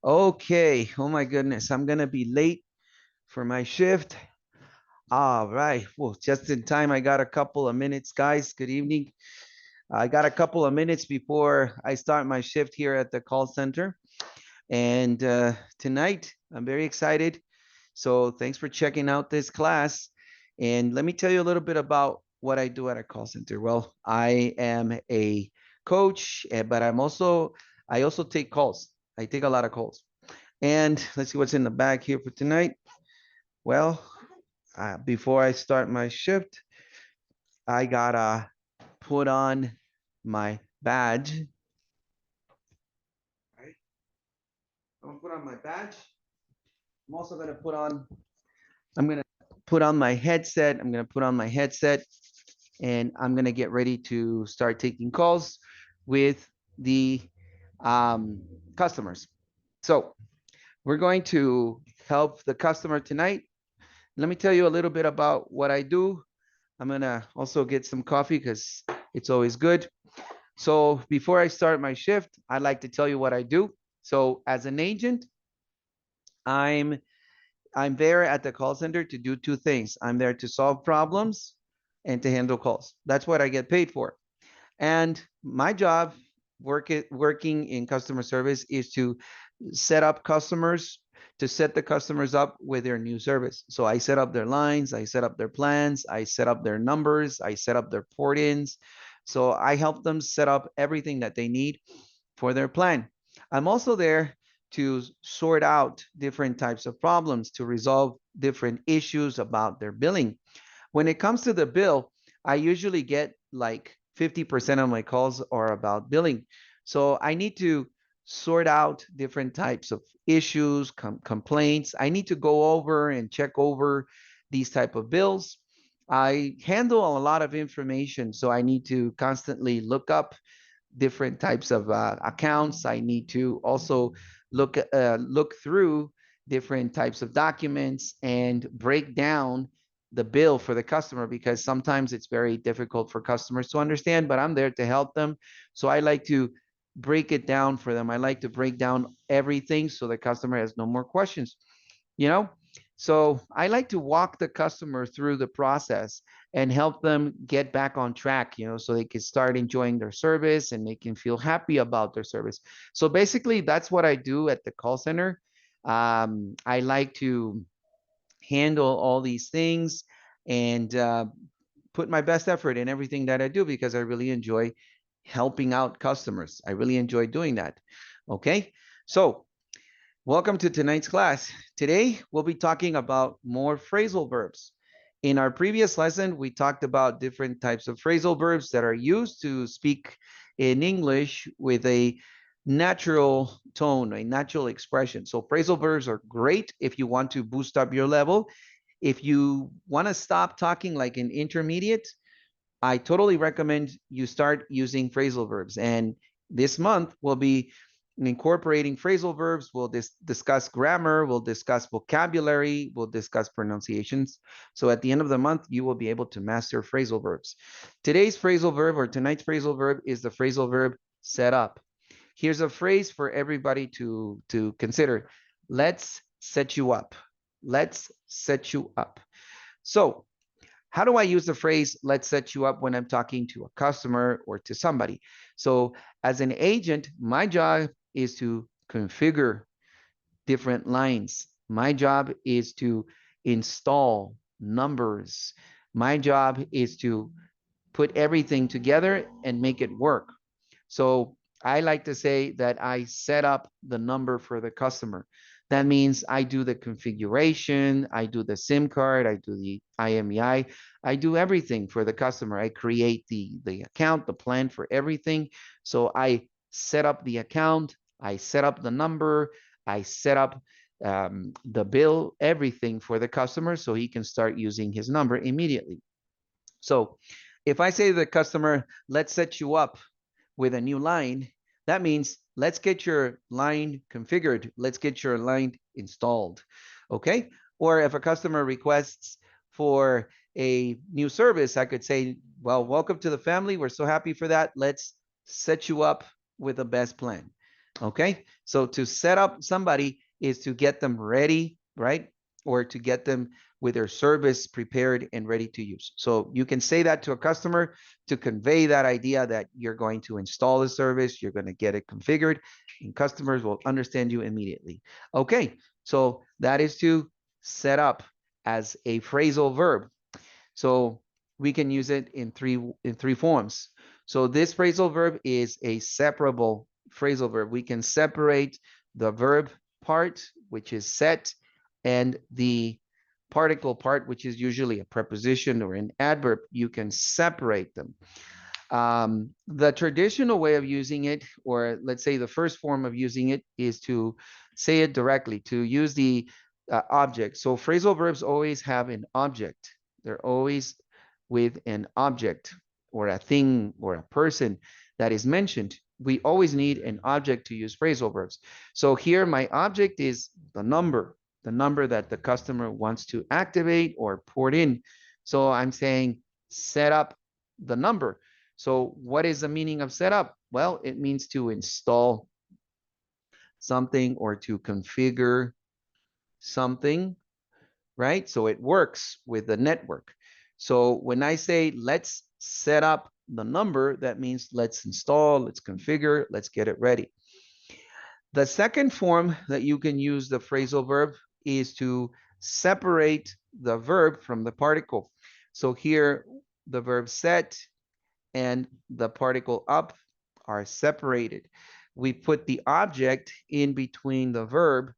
Okay. Oh my goodness. I'm gonna be late for my shift. All right. Well, just in time. I got a couple of minutes, guys. Good evening. I got a couple of minutes before I start my shift here at the call center. And tonight, I'm very excited. So thanks for checking out this class. And let me tell you a little bit about what I do at a call center. Well, I am a coach, but I also take calls. I take a lot of calls. And let's see what's in the bag here for tonight. Well, before I start my shift, I gotta put on my badge. Right? I'm gonna put on my badge. I'm also gonna I'm gonna put on my headset. I'm gonna put on my headset and I'm gonna get ready to start taking calls with the um, customers. So we're going to help the customer tonight. Let me tell you a little bit about what I do. I'm gonna also get some coffee because it's always good. So before I start my shift, I'd like to tell you what I do. So as an agent, I'm I'm there at the call center to do two things. I'm there to solve problems and to handle calls. That's what I get paid for. And my job working in customer service is to set up customers, to set the customers up with their new service. So I set up their lines, I set up their plans, I set up their numbers, I set up their port ins. So I help them set up everything that they need for their plan. I'm also there to sort out different types of problems, to resolve different issues about their billing. When it comes to the bill, I usually get like 50% of my calls are about billing. So I need to sort out different types of issues, complaints. I need to go over and check over these type of bills. I handle a lot of information, so I need to constantly look up different types of accounts. I need to also look through different types of documents and break down the bill for the customer because sometimes it's very difficult for customers to understand, but I'm there to help them. So I like to break it down for them. I like to break down everything so the customer has no more questions, you know? So I like to walk the customer through the process and help them get back on track, so they can start enjoying their service and they can feel happy about their service. So basically, that's what I do at the call center. I like to handle all these things and put my best effort in everything that I do because I really enjoy helping out customers. I really enjoy doing that. Okay. So welcome to tonight's class. Today, we'll be talking about more phrasal verbs. In our previous lesson, we talked about different types of phrasal verbs that are used to speak in English with a natural tone, a natural expression. So phrasal verbs are great if you want to boost up your level. If you want to stop talking like an intermediate, I totally recommend you start using phrasal verbs. And this month we'll be incorporating phrasal verbs. We'll discuss grammar, we'll discuss vocabulary, we'll discuss pronunciations. So at the end of the month, you will be able to master phrasal verbs. Today's phrasal verb or tonight's phrasal verb is the phrasal verb set up. Here's a phrase for everybody to consider. Let's set you up. Let's set you up. So how do I use the phrase, let's set you up when I'm talking to a customer or to somebody? So as an agent, my job is to configure different lines. My job is to install numbers. My job is to put everything together and make it work. So I like to say that I set up the number for the customer. That means I do the configuration, I do the SIM card, I do the IMEI, I do everything for the customer. I create the account, the plan for everything. So I set up the account, I set up the number, I set up the bill, everything for the customer so he can start using his number immediately. So if I say to the customer, let's set you up with a new line, that means let's get your line configured. Let's get your line installed. Okay. Or if a customer requests for a new service, I could say, well, welcome to the family. We're so happy for that. Let's set you up with the best plan. Okay, so to set up somebody is to get them ready, right? Or to get them with their service prepared and ready to use. So you can say that to a customer to convey that idea that you're going to install the service, you're going to get it configured, and customers will understand you immediately. Okay, so that is to set up as a phrasal verb. So we can use it in three forms. So this phrasal verb is a separable phrasal verb. We can separate the verb part, which is set, and the particle part, which is usually a preposition or an adverb. You can separate them. The traditional way of using it, or let's say the first form of using it, is to say it directly, to use the object. So phrasal verbs always have an object. They're always with an object or a thing or a person that is mentioned. We always need an object to use phrasal verbs. So here my object is the number that the customer wants to activate or port in. So I'm saying set up the number. So what is the meaning of setup? Well, it means to install something or to configure something, right? So it works with the network. So when I say let's set up the number, that means let's install, let's configure, let's get it ready. The second form that you can use the phrasal verb is to separate the verb from the particle. So here the verb set and the particle up are separated. We put the object in between the verb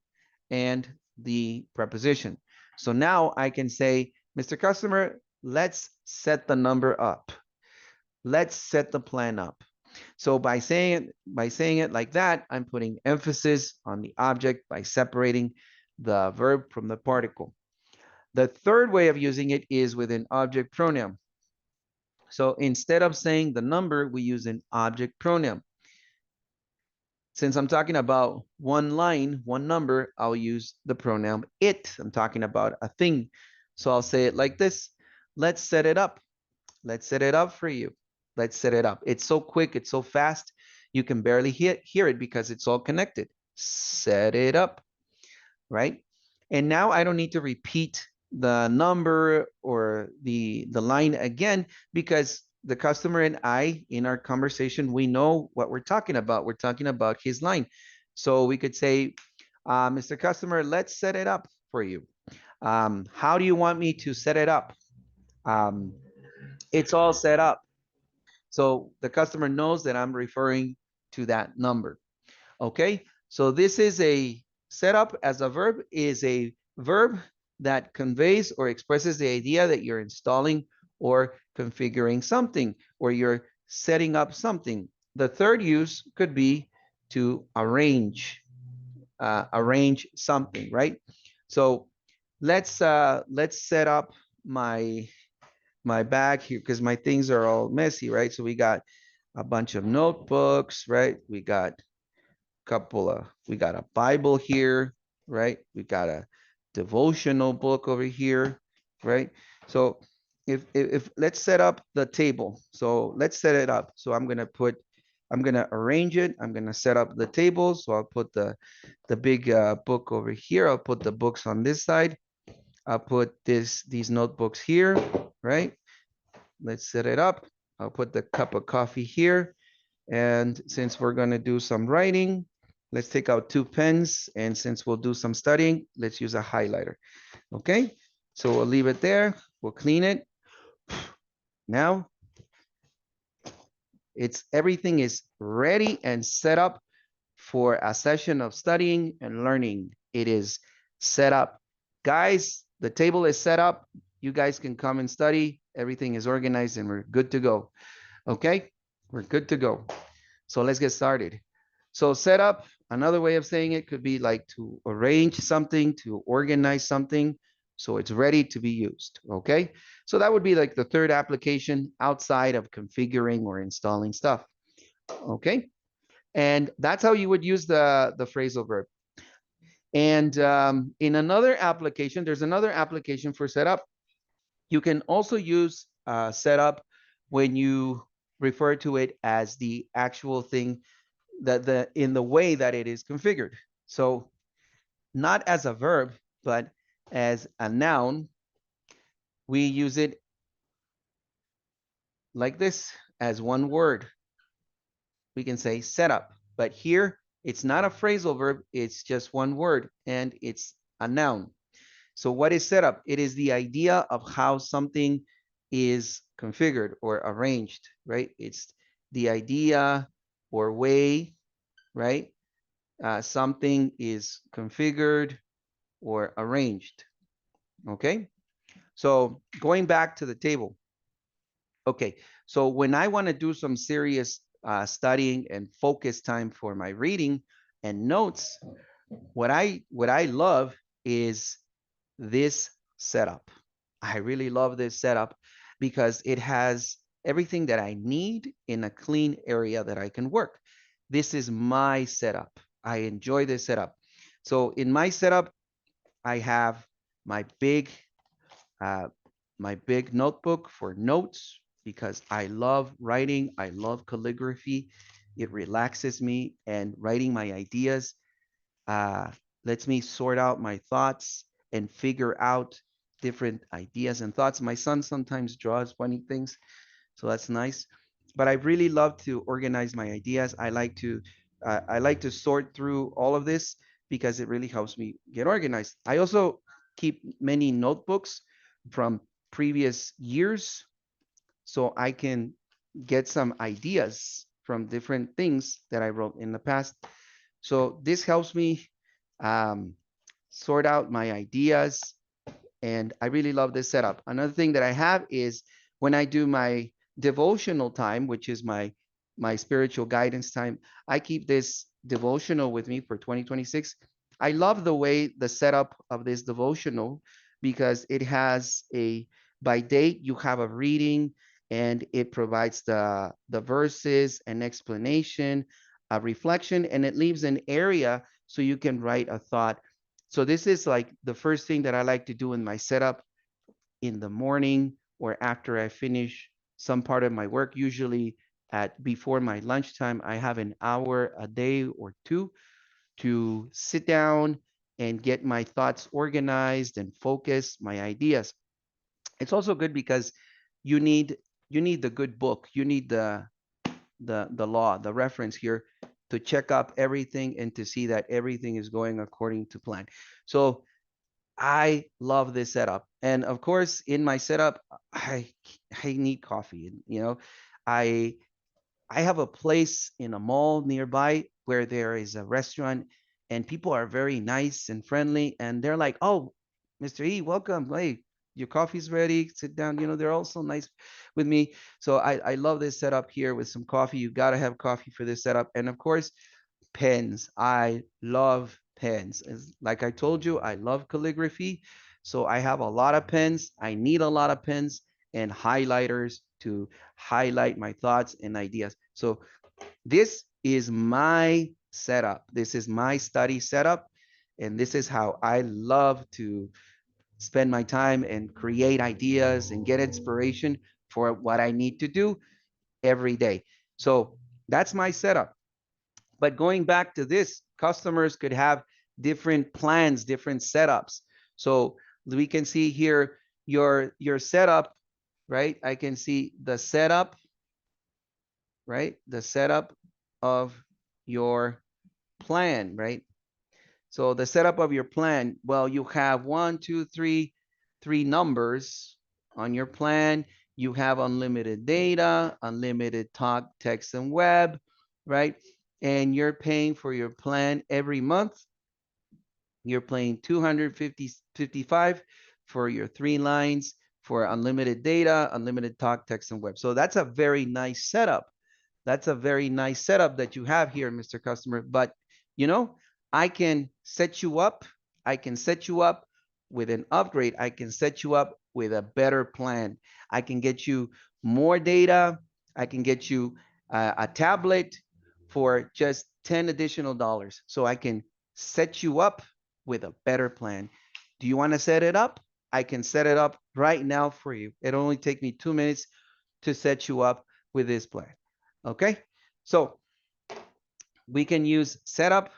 and the preposition. So now I can say, Mr. Customer, let's set the number up. Let's set the plan up. So by saying it like that, I'm putting emphasis on the object by separating the verb from the particle. The third way of using it is with an object pronoun. So instead of saying the number, we use an object pronoun. Since I'm talking about one line, one number, I'll use the pronoun it. I'm talking about a thing. So I'll say it like this. Let's set it up. Let's set it up for you. Let's set it up. It's so quick. It's so fast. You can barely hear it because it's all connected. Set it up, right? And now I don't need to repeat the number or the line again because the customer and I, in our conversation, we know what we're talking about. We're talking about his line. So we could say, Mr. Customer, let's set it up for you. How do you want me to set it up? Um, it's all set up. So the customer knows that I'm referring to that number. Okay, so this is a setup as a verb is a verb that conveys or expresses the idea that you're installing or configuring something or you're setting up something. The third use could be to arrange something, right? So let's set up my bag here because my things are all messy, right? So we got a bunch of notebooks, right? We got we got a Bible here, right? We got a devotional book over here, right? So if let's set up the table. So let's set it up. So I'm gonna arrange it. I'm gonna set up the table. So I'll put the big book over here. I'll put the books on this side. I'll put these notebooks here, right? Let's set it up. I'll put the cup of coffee here. And since we're going to do some writing, let's take out 2 pens. And since we'll do some studying, let's use a highlighter. Okay, so we'll leave it there. We'll clean it. Now, everything is ready and set up for a session of studying and learning. It is set up. Guys, the table is set up. You guys can come and study. Everything is organized and we're good to go. Okay, we're good to go. So let's get started. So set up, another way of saying it could be like to arrange something, to organize something, so it's ready to be used, okay? So that would be like the third application outside of configuring or installing stuff, okay? And that's how you would use the phrasal verb. And in another application, there's another application for setup. You can also use setup when you refer to it as the actual thing in the way that it is configured. So not as a verb, but as a noun, we use it like this as one word. We can say setup, but here it's not a phrasal verb, it's just one word and it's a noun. So what is setup? It is the idea of how something is configured or arranged, right? It's the idea or way, right? Something is configured or arranged, okay? So going back to the table, okay, so when I want to do some serious studying and focus time for my reading and notes, what I love is this setup. I really love this setup because it has everything that I need in a clean area that I can work. This is my setup. I enjoy this setup. So in my setup, I have my big uh, my big notebook for notes because I love writing. I love calligraphy. It relaxes me, and writing my ideas uh, lets me sort out my thoughts and figure out different ideas and thoughts. My son sometimes draws funny things, so that's nice. But I really love to organize my ideas. I like to sort through all of this because it really helps me get organized. I also keep many notebooks from previous years so I can get some ideas from different things that I wrote in the past. So this helps me um, sort out my ideas, and I really love this setup. Another thing that I have is when I do my devotional time, which is my spiritual guidance time, I keep this devotional with me for 2026. I love the way the setup of this devotional because it has a by date you have a reading and it provides the verses, an explanation, a reflection, and it leaves an area so you can write a thought. So this is like the first thing that I like to do in my setup in the morning or after I finish some part of my work. Usually at before my lunchtime, I have an hour a day or two to sit down and get my thoughts organized and focus my ideas. It's also good because you need you need the good book. You need the law, the reference here to check up everything and to see that everything is going according to plan. So I love this setup. And of course, in my setup, I I need coffee. You know, I I have a place in a mall nearby where there is a restaurant and people are very nice and friendly and they're like, "Oh, Mr. E, welcome. Hey, your coffee's ready. Sit down." You know, they're also nice with me. So I love this setup here with some coffee. You got to have coffee for this setup. And of course, pens. I love pens. Like I told you, I love calligraphy. So I have a lot of pens. I need a lot of pens and highlighters to highlight my thoughts and ideas. So this is my setup. This is my study setup. And this is how I love to spend my time and create ideas and get inspiration for what I need to do every day. So that's my setup. But going back to this, customers could have different plans, different setups. So we can see here your setup, right? I can see the setup, right? The setup of your plan, right? So the setup of your plan, well, you have one, two, three numbers on your plan. You have unlimited data, unlimited talk, text, and web, right? And you're paying for your plan every month. You're paying 255 for your 3 lines for unlimited data, unlimited talk, text, and web. So that's a very nice setup. That's a very nice setup that you have here, Mr. Customer. But, you know, I can set you up. I can set you up with an upgrade. I can set you up with a better plan. I can get you more data. I can get you a tablet for just 10 additional dollars. So I can set you up with a better plan. Do you want to set it up? I can set it up right now for you. It'll only take me 2 minutes to set you up with this plan. Okay, so We can use setup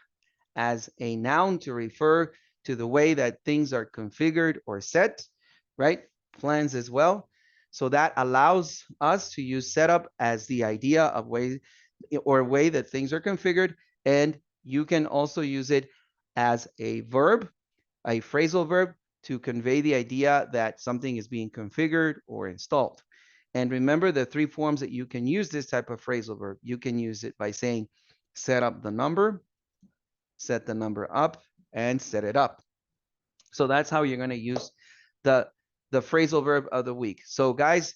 as a noun to refer to the way that things are configured or set, right? Plans as well. So that allows us to use setup as the idea of way that things are configured. And you can also use it as a verb, a phrasal verb, to convey the idea that something is being configured or installed. And remember the three forms that you can use this type of phrasal verb. You can use it by saying set up the number, set the number up, and set it up. So that's how you're going to use the phrasal verb of the week. So guys,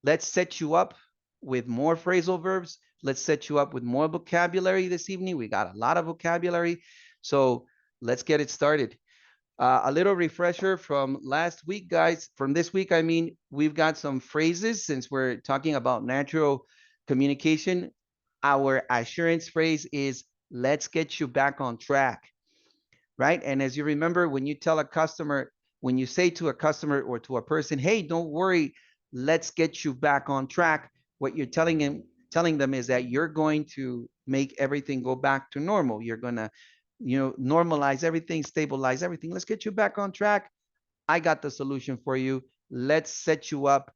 let's set you up with more phrasal verbs. Let's set you up with more vocabulary this evening. We got a lot of vocabulary. So let's get it started. A little refresher from last week, guys. From this week, I mean, we've got some phrases since we're talking about natural communication. Our assurance phrase is, let's get you back on track, right? And as you remember, when you tell a customer, when you say to a customer or to a person, hey, don't worry, let's get you back on track, what you're telling them is that you're going to make everything go back to normal. You're going to, normalize everything, stabilize everything. Let's get you back on track. I got the solution for you. Let's set you up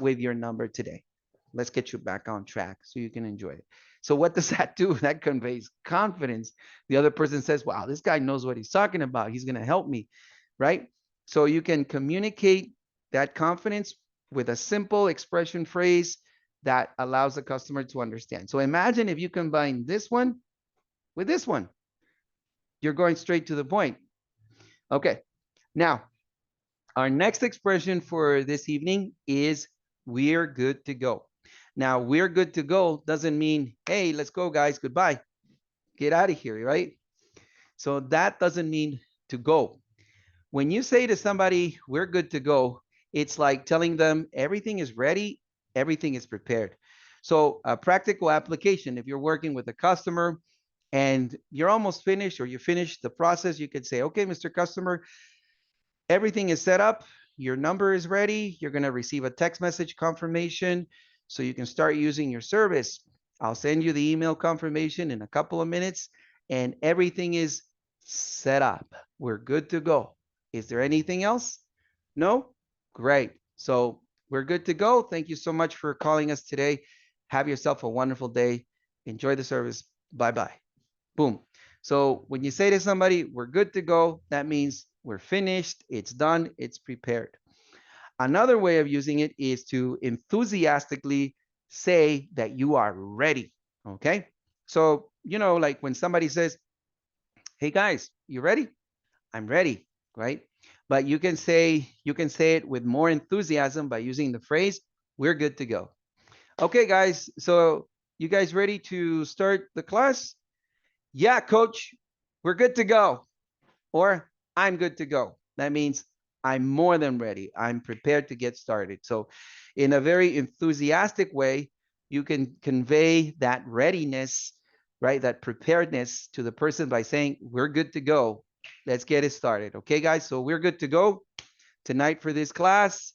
with your number today. Let's get you back on track so you can enjoy it. So what does that do? That conveys confidence. The other person says, wow, this guy knows what he's talking about. He's going to help me, right? So you can communicate that confidence with a simple expression phrase that allows the customer to understand. So imagine if you combine this one with this one. You're going straight to the point. Okay. Now, our next expression for this evening is we're good to go. Now, we're good to go doesn't mean, hey, let's go, guys. Goodbye. Get out of here, right? So that doesn't mean to go. When you say to somebody, we're good to go, it's like telling them everything is ready, everything is prepared. So a practical application, if you're working with a customer and you're almost finished or you finished the process, you could say, okay, Mr. Customer, everything is set up. Your number is ready. You're going to receive a text message confirmation so you can start using your service. I'll send you the email confirmation in a couple of minutes and everything is set up. We're good to go. Is there anything else? No? Great. So we're good to go. Thank you so much for calling us today. Have yourself a wonderful day. Enjoy the service. Bye-bye. Boom. So when you say to somebody, we're good to go, that means we're finished, it's done, it's prepared. Another way of using it is to enthusiastically say that you are ready, okay? So, like when somebody says, hey guys, you ready? I'm ready, right? But you can say it with more enthusiasm by using the phrase, we're good to go. Okay, guys, so you guys ready to start the class? Yeah, coach, we're good to go. Or I'm good to go. That means I'm more than ready. I'm prepared to get started. So in a very enthusiastic way, you can convey that readiness, right? That preparedness to the person by saying, we're good to go. Let's get it started. Okay, guys? So we're good to go tonight for this class.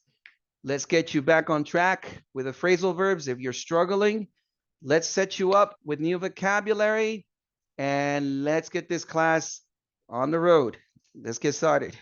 Let's get you back on track with the phrasal verbs. If you're struggling, let's set you up with new vocabulary and let's get this class on the road. Let's get started.